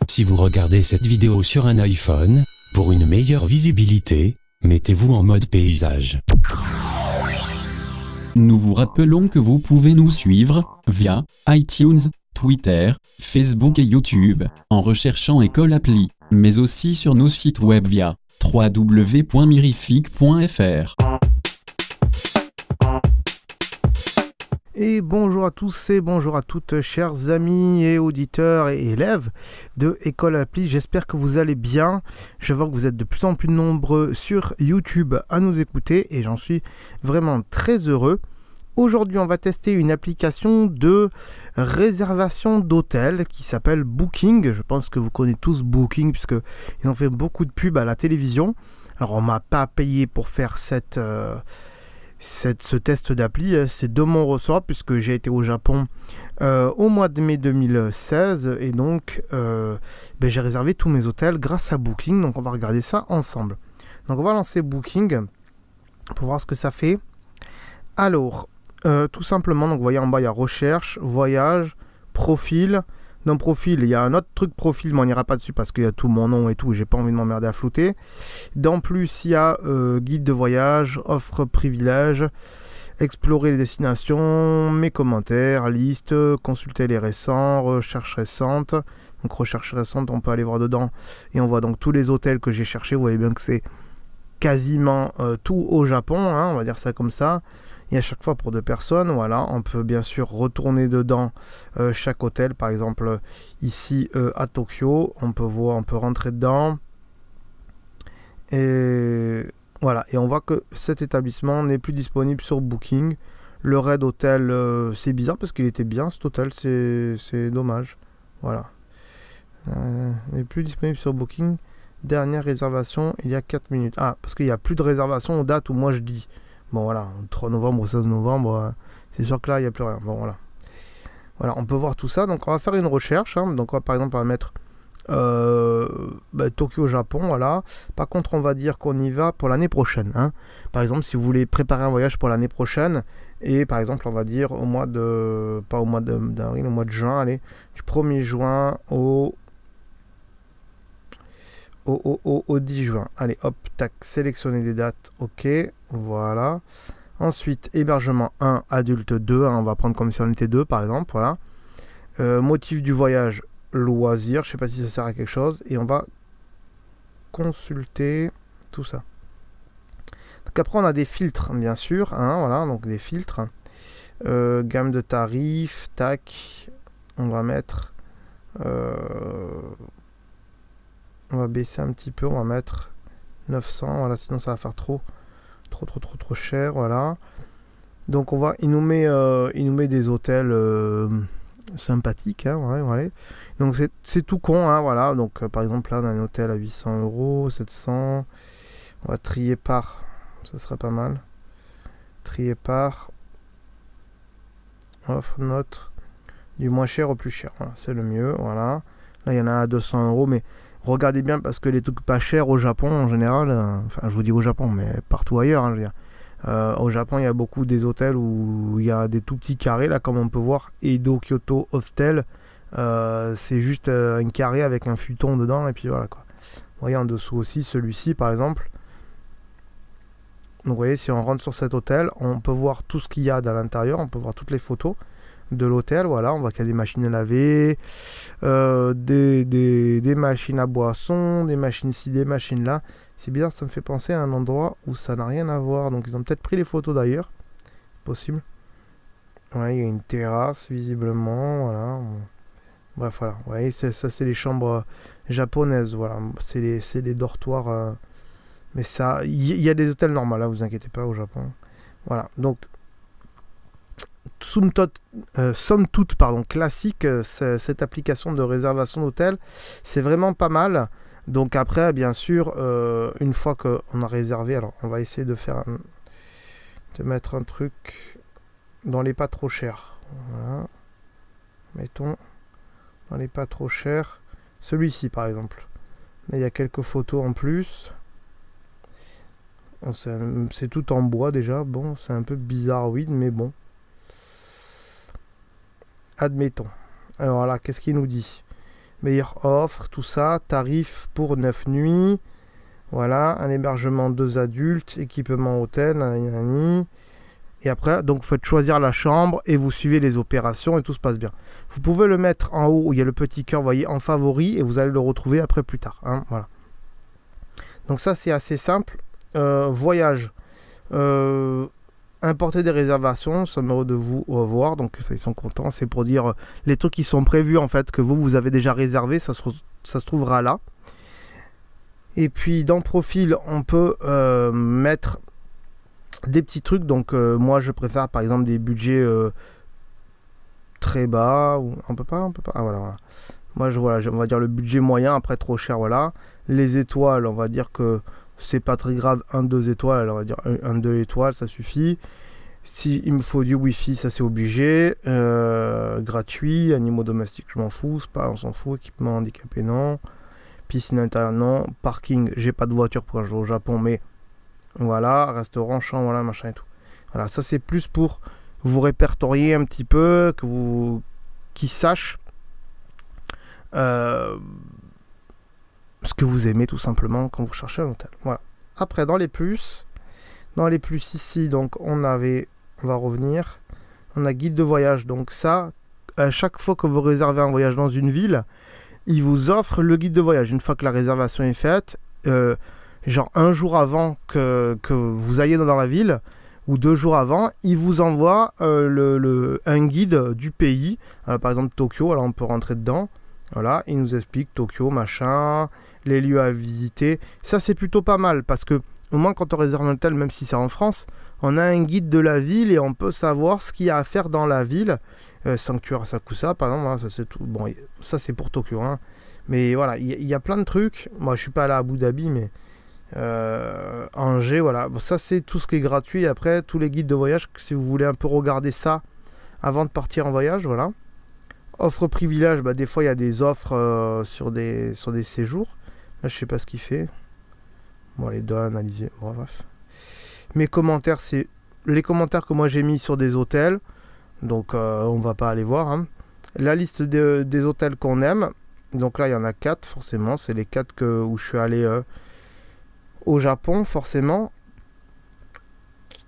Si vous regardez cette vidéo sur un iPhone, pour une meilleure visibilité, mettez-vous en mode paysage. Nous vous rappelons que vous pouvez nous suivre via iTunes, Twitter, Facebook et YouTube, en recherchant École Appli, mais aussi sur nos sites web via www.mirific.fr. Et bonjour à tous et bonjour à toutes, chers amis et auditeurs et élèves de École Appli. J'espère que vous allez bien. Je vois que vous êtes de plus en plus nombreux sur YouTube à nous écouter et j'en suis vraiment très heureux. Aujourd'hui, on va tester une application de réservation d'hôtel qui s'appelle Booking. Je pense que vous connaissez tous Booking puisqu'ils ont fait beaucoup de pubs à la télévision. Alors, on ne m'a pas payé pour faire ce test d'appli, c'est de mon ressort puisque j'ai été au Japon au mois de mai 2016 et donc j'ai réservé tous mes hôtels grâce à Booking. Donc on va regarder ça ensemble. Donc on va lancer Booking pour voir ce que ça fait. Alors tout simplement, donc vous voyez en bas il y a recherche, voyage, profil. Dans profil, il y a un autre truc profil, mais on n'ira pas dessus parce qu'il y a tout mon nom et tout, et j'ai pas envie de m'emmerder à flouter. Dans plus, il y a guide de voyage, offre privilèges, explorer les destinations, mes commentaires, liste, consulter les récents, recherche récente. Donc recherche récente, on peut aller voir dedans et on voit donc tous les hôtels que j'ai cherchés. Vous voyez bien que c'est quasiment tout au Japon, hein, on va dire ça comme ça. Et à chaque fois pour 2 personnes, voilà, on peut bien sûr retourner dedans chaque hôtel. Par exemple, ici à Tokyo, on peut rentrer dedans. Et voilà, et on voit que cet établissement n'est plus disponible sur Booking. Le Red Hotel, c'est bizarre parce qu'il était bien cet hôtel, c'est dommage. Voilà. N'est plus disponible sur Booking. Dernière réservation, il y a 4 minutes. Ah, parce qu'il n'y a plus de réservation aux dates où moi je dis. Bon voilà, 3 novembre ou 16 novembre, c'est sûr que là, il n'y a plus rien. Bon voilà. Voilà, on peut voir tout ça. Donc on va faire une recherche. Hein. Donc par exemple, on va mettre Tokyo, Japon, voilà. Par contre, on va dire qu'on y va pour l'année prochaine. Hein. Par exemple, si vous voulez préparer un voyage pour l'année prochaine, et par exemple, on va dire au mois de... Pas au mois d'avril, au mois de juin, allez, du 1er juin au 10 juin. Allez, hop, tac, sélectionner des dates, ok, voilà. Ensuite, hébergement 1, adulte 2, hein, on va prendre comme si on était 2 par exemple, voilà. Motif du voyage, loisir, je sais pas si ça sert à quelque chose, et on va consulter tout ça. Donc après, on a des filtres, bien sûr, hein, voilà, donc des filtres. Gamme de tarifs, tac, on va mettre... on va baisser un petit peu, on va mettre 900, voilà, sinon ça va faire trop cher, voilà. Donc il nous met des hôtels sympathiques, hein, ouais. Donc c'est tout con, hein, voilà. Donc par exemple là on a un hôtel à 800 euros, 700. On va trier par, ça serait pas mal. Trier par offre note du moins cher au plus cher, voilà, c'est le mieux, voilà. Là il y en a à 200 euros, mais regardez bien parce que les trucs pas chers au Japon en général, enfin je vous dis au Japon mais partout ailleurs, hein, je veux dire. Au Japon il y a beaucoup des hôtels où il y a des tout petits carrés là comme on peut voir, Edo Kyoto Hostel, c'est juste un carré avec un futon dedans et puis voilà quoi. Vous voyez en dessous aussi celui-ci par exemple. Donc vous voyez si on rentre sur cet hôtel, on peut voir tout ce qu'il y a dans l'intérieur, on peut voir toutes les photos de l'hôtel, voilà, on voit qu'il y a des machines à laver, des machines à boisson, des machines ci, des machines là. C'est bizarre, ça me fait penser à un endroit où ça n'a rien à voir, donc ils ont peut-être pris les photos d'ailleurs, possible. Ouais, il y a une terrasse visiblement, voilà. Bref, voilà, vous voyez, ça c'est les chambres japonaises, voilà, c'est les dortoirs, mais ça, il y a des hôtels normaux, là, vous inquiétez pas, au Japon. Voilà, donc somme toute classique, cette application de réservation d'hôtel, c'est vraiment pas mal. Donc après, bien sûr, une fois qu'on a réservé, alors on va essayer de mettre un truc dans les pas trop chers. Voilà. Mettons dans les pas trop chers. Celui-ci par exemple. Là, il y a quelques photos en plus. C'est tout en bois déjà. Bon, c'est un peu bizarroïde, mais bon. Admettons. Alors là, qu'est-ce qu'il nous dit? Meilleure offre, tout ça. Tarif pour 9 nuits. Voilà, un hébergement 2 adultes, équipement hôtel, nanani. Et après, donc vous faites choisir la chambre et vous suivez les opérations et tout se passe bien. Vous pouvez le mettre en haut où il y a le petit cœur, vous voyez, en favori, et vous allez le retrouver après plus tard. Hein, voilà. Donc ça, c'est assez simple. Voyage. Importer des réservations, ça me de vous voir, donc ça, ils sont contents. C'est pour dire les trucs qui sont prévus, en fait, que vous avez déjà réservé, ça se trouvera là. Et puis dans profil, on peut mettre des petits trucs. Donc moi, je préfère par exemple des budgets très bas. Ou on peut pas. Ah voilà. Moi, on va dire le budget moyen. Après, trop cher, voilà. Les étoiles, on va dire que c'est pas très grave. 1-2 étoiles, alors on va dire 1-2 étoiles, ça suffit. Si il me faut du wifi, ça c'est obligé. Gratuit. Animaux domestiques, je m'en fous. Spa, on s'en fout. Équipement handicapé, non. Piscine intérieure, non. Parking, j'ai pas de voiture pour quand je vais au Japon, mais voilà. Restaurant, chambre, voilà, machin et tout. Voilà, ça c'est plus pour vous répertorier un petit peu, qu'ils sachent ce que vous aimez tout simplement quand vous cherchez un hôtel. Voilà. Après, dans les plus ici, donc on va revenir. On a guide de voyage. Donc ça, à chaque fois que vous réservez un voyage dans une ville, il vous offre le guide de voyage. Une fois que la réservation est faite, genre un jour avant que vous ayez dans la ville, ou 2 jours avant, il vous envoie un guide du pays. Alors, par exemple, Tokyo, alors on peut rentrer dedans. Voilà, il nous explique Tokyo, machin, les lieux à visiter. Ça, c'est plutôt pas mal, parce que au moins, quand on réserve un hôtel, même si c'est en France, on a un guide de la ville et on peut savoir ce qu'il y a à faire dans la ville. Sanctuaire Asakusa, par exemple, voilà, ça c'est tout. Bon, ça c'est pour Tokyo, hein. Mais voilà, il y a plein de trucs. Moi, je suis pas allé à Abu Dhabi, mais Angers, voilà. Bon, ça c'est tout ce qui est gratuit. Après, tous les guides de voyage, si vous voulez un peu regarder ça avant de partir en voyage, voilà. Offre privilège, bah, des fois il y a des offres sur des séjours. Là, je sais pas ce qu'il fait. Bon, les deux à analyser. Bon, bref. Mes commentaires, c'est les commentaires que moi j'ai mis sur des hôtels. Donc on va pas aller voir. Hein. La liste des hôtels qu'on aime. Donc là il y en a 4 forcément. C'est les 4 où je suis allé au Japon forcément.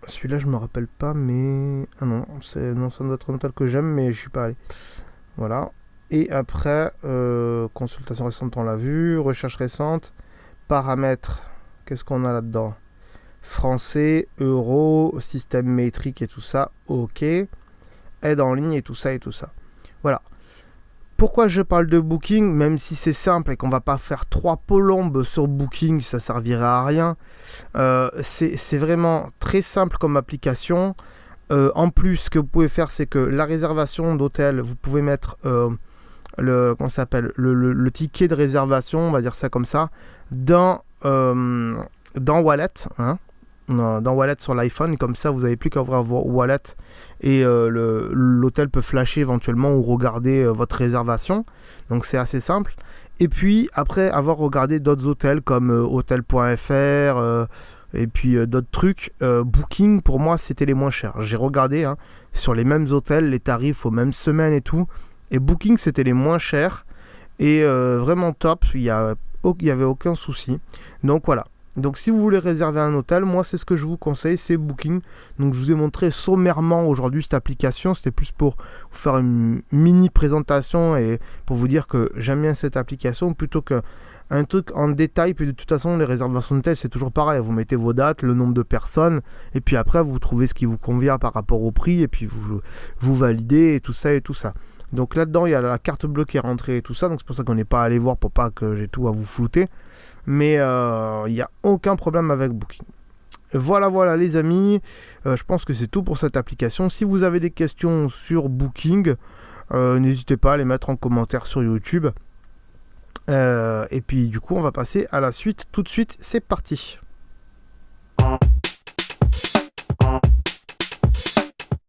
Celui-là je me rappelle pas, mais ah non, ça doit être un hôtel que j'aime, mais je suis pas allé. Voilà. Et après consultation récente, on l'a vu. Recherche récente. Paramètres. Qu'est-ce qu'on a là-dedans? Français, euro, système métrique et tout ça. Ok. Aide en ligne et tout ça. Voilà. Pourquoi je parle de Booking, même si c'est simple et qu'on va pas faire 3 polombes sur Booking, ça servirait à rien. C'est vraiment très simple comme application. En plus, ce que vous pouvez faire, c'est que la réservation d'hôtel, vous pouvez mettre le ticket de réservation, on va dire ça comme ça, dans Wallet, hein. Dans Wallet sur l'iPhone, comme ça vous n'avez plus qu'à ouvrir vos Wallet et l'hôtel peut flasher éventuellement ou regarder votre réservation, donc c'est assez simple. Et puis après avoir regardé d'autres hôtels comme hotel.fr et puis d'autres trucs, Booking pour moi c'était les moins chers. J'ai regardé hein, sur les mêmes hôtels, les tarifs aux mêmes semaines et tout, et Booking c'était les moins chers et vraiment top, il y avait aucun souci. Donc voilà. Donc si vous voulez réserver un hôtel, moi c'est ce que je vous conseille, c'est Booking. Donc je vous ai montré sommairement aujourd'hui cette application, c'était plus pour vous faire une mini présentation et pour vous dire que j'aime bien cette application plutôt qu'un truc en détail. Puis de toute façon les réservations d'hôtel c'est toujours pareil, vous mettez vos dates, le nombre de personnes et puis après vous trouvez ce qui vous convient par rapport au prix et puis vous validez et tout ça. Donc là-dedans, il y a la carte bleue qui est rentrée et tout ça. Donc c'est pour ça qu'on n'est pas allé voir pour pas que j'ai tout à vous flouter. Mais il n'y a aucun problème avec Booking. Voilà les amis. Je pense que c'est tout pour cette application. Si vous avez des questions sur Booking, n'hésitez pas à les mettre en commentaire sur YouTube. Et puis du coup, on va passer à la suite. Tout de suite, c'est parti.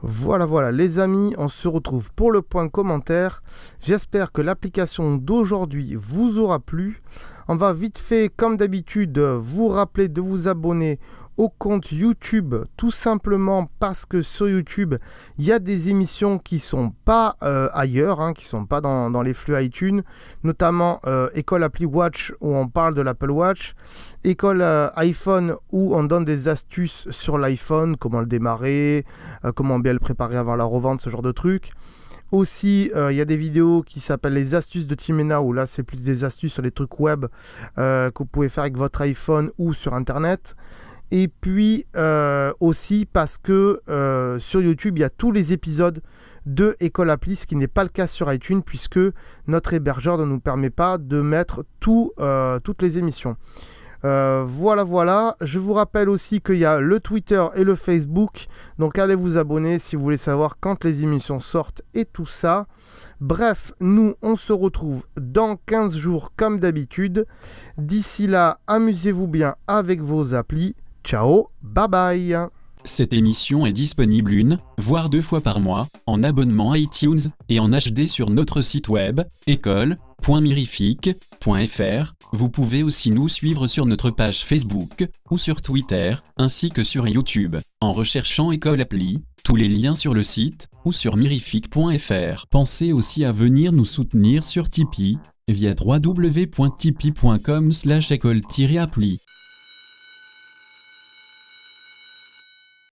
Voilà les amis, on se retrouve pour le point commentaire. J'espère que l'application d'aujourd'hui vous aura plu. On va vite fait, comme d'habitude, vous rappeler de vous abonner au compte YouTube, tout simplement parce que sur YouTube, il y a des émissions qui sont pas ailleurs, qui sont pas dans les flux iTunes, notamment École Appli Watch où on parle de l'Apple Watch, École iPhone où on donne des astuces sur l'iPhone, comment le démarrer, comment bien le préparer avant la revente, ce genre de trucs. Aussi, il y a des vidéos qui s'appellent les astuces de Timena, où là c'est plus des astuces sur les trucs web que vous pouvez faire avec votre iPhone ou sur internet. Et puis aussi parce que sur YouTube il y a tous les épisodes de École Appli, ce qui n'est pas le cas sur iTunes puisque notre hébergeur ne nous permet pas de mettre toutes les émissions. Voilà. Je vous rappelle aussi qu'il y a le Twitter et le Facebook. Donc allez vous abonner si vous voulez savoir quand les émissions sortent et tout ça. Bref, nous on se retrouve dans 15 jours comme d'habitude. D'ici là, amusez-vous bien avec vos applis. Ciao, bye bye. Cette émission est disponible 1, voire 2 fois par mois, en abonnement iTunes et en HD sur notre site web, école.mirific.fr. Vous pouvez aussi nous suivre sur notre page Facebook ou sur Twitter, ainsi que sur YouTube, en recherchant École Appli. Tous les liens sur le site ou sur mirific.fr. Pensez aussi à venir nous soutenir sur Tipeee via www.tipeee.com/école-appli.